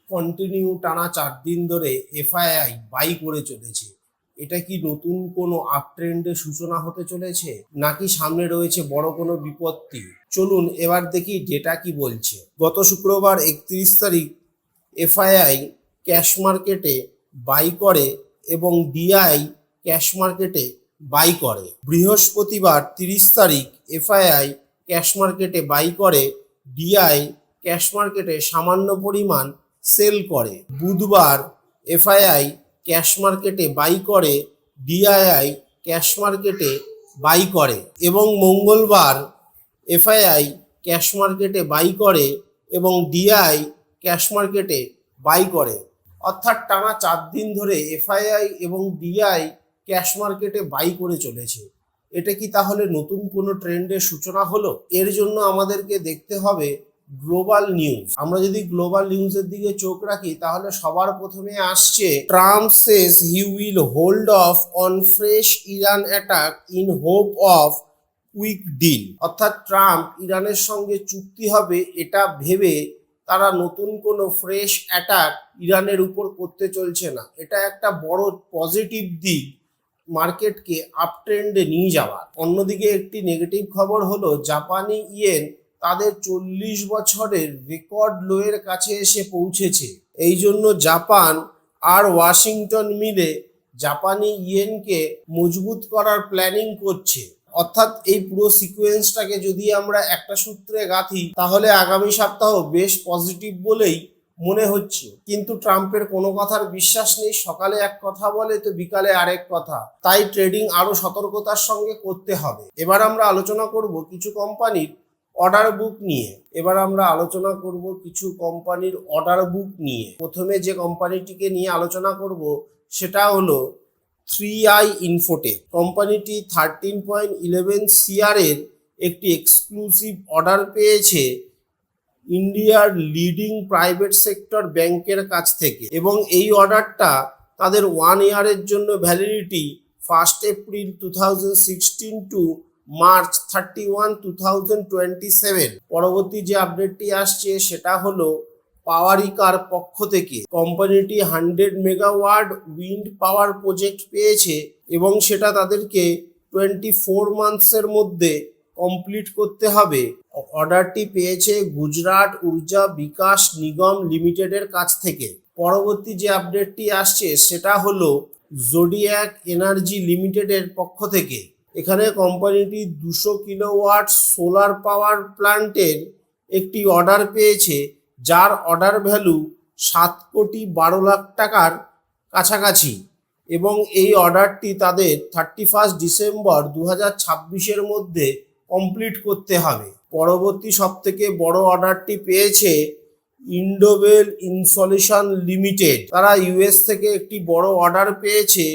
Continue টানা 4 দিন ধরে এফআইআই বাই করে চলেছে। এটা কি নতুন কোনো আপ ট্রেন্ডের সূচনা হতে চলেছে, নাকি সামনে রয়েছে বড় কোনো বিপত্তি? চলুন এবার দেখি ডেটা কি বলছে। গত শুক্রবার 31 তারিখ এফআইআই ক্যাশ মার্কেটে বাই করে এবং ডিআই ক্যাশ মার্কেটে বাই করে। বৃহস্পতিবার 30 তারিখ এফআইআই ক্যাশ মার্কেটে বাই করে, ডিআই ক্যাশ মার্কেটে সামান্য পরিমাণ সেল করে। বুধবার এফআইআই ক্যাশ মার্কেটে বাই করে, ডিআই ক্যাশ মার্কেটে বাই করে এবং মঙ্গলবার এফআইআই ক্যাশ মার্কেটে বাই করে এবং ডিআই ক্যাশ মার্কেটে বাই করে। অর্থাৎ টানা 4 দিন ধরে এফআইআই এবং ডিআই ক্যাশ মার্কেটে বাই করে চলেছে। এটা কি তাহলে নতুন কোনো ট্রেন্ডের সূচনা হলো? এর জন্য আমাদেরকে দেখতে হবে গ্লোবাল নিউজ। আমরা যদি গ্লোবাল নিউজের দিকে চোখ রাখি তাহলে সবার প্রথমে আসছে, Trump says he will hold off on fresh Iran attack in hope of quick deal. অর্থাৎ ট্রাম্প ইরানের সঙ্গে চুক্তি হবে এটা ভেবে তারা নতুন কোনো ফ্রেশ অ্যাটাক ইরানের উপর করতে চলছে না। এটা একটা বড় পজিটিভ দিক মার্কেটকে আপ ট্রেন্ডে নিয়ে যাওয়ার। অন্যদিকে একটি নেগেটিভ খবর হলো জাপানি ইয়েন তাদের 40 বছরের রেকর্ড লোয়ের কাছে এসে পৌঁছেছে। এই জন্য জাপান আর ওয়াশিংটন মিলে জাপানি ইয়েনকে মজবুত করার প্ল্যানিং করছে। অর্থাৎ এই পুরো সিকোয়েন্সটাকে যদি আমরা একটা সূত্রে গাঁথি তাহলে আগামী সপ্তাহ বেশ পজিটিভ বলেই মনে হচ্ছে। কিন্তু ট্রাম্পের কোনো কথার বিশ্বাস নেই, সকালে এক কথা বলে তো বিকালে আরেক কথা। তাই ট্রেডিং আরো সতর্কতার সঙ্গে করতে হবে। এবার আমরা আলোচনা করব কিছু কোম্পানির অর্ডার বুক নিয়ে। প্রথমে যে কোম্পানিটিকে নিয়ে আলোচনা করব সেটা হলো 3i ইনফোটেক। কোম্পানিটি 13.11 CR এর একটি এক্সক্লুসিভ অর্ডার পেয়েছে ইন্ডিয়ার লিডিং প্রাইভেট সেক্টর ব্যাংকের কাছ থেকে এবং এই অর্ডারটা তাদের 1 ইয়ারের জন্য ভ্যালিডিটি 1 এপ্রিল 2016 টু মার্চ 31, 2027। পরবর্তী যে আপডেটটি আসছে সেটা হলো পাওয়ারিকার পক্ষ থেকে কোম্পানিটি 100 মেগাওয়াট উইন্ড পাওয়ার প্রজেক্ট পেয়েছে এবং সেটা তাদেরকে 24 মান্থসের মধ্যে কমপ্লিট করতে হবে। অর্ডারটি পেয়েছে গুজরাট ঊর্জা বিকাশ নিগম লিমিটেডের কাছ থেকে। পরবর্তী যে আপডেটটি আসছে সেটা হলো জোডিয়াক এনার্জি লিমিটেডের পক্ষ থেকে। এখানে কোম্পানিটি 200 কিলোওয়াট সোলার পাওয়ার প্ল্যান্টের একটি অর্ডার পেয়েছে, যার অর্ডার ভ্যালু 7,12,00,000 টাকার কাছাকাছি এবং এই অর্ডারটি তাদের 31 ডিসেম্বর 2026-এর মধ্যে কমপ্লিট করতে হবে। পরবর্তী সবথেকে বড় অর্ডারটি পেয়েছে ইন্ডোবেল ইনসলিউশন লিমিটেড। তারা ইউএস থেকে একটি বড় অর্ডার পেয়েছে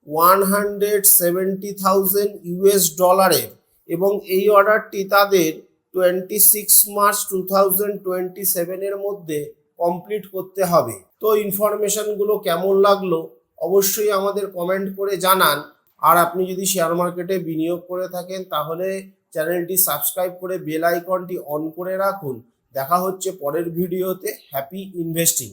$170,000 এবং এই অর্ডারটি তাদের 26 মার্চ 2027-এর মধ্যে কমপ্লিট করতে হবে। তো ইনফরমেশনগুলো কেমন লাগলো অবশ্যই আমাদের কমেন্ট করে জানান। আর আপনি যদি শেয়ার মার্কেটে বিনিয়োগ করে থাকেন তাহলে চ্যানেলটি সাবস্ক্রাইব করে বেল আইকনটি অন করে রাখুন। দেখা হচ্ছে পরের ভিডিওতে। Happy investing.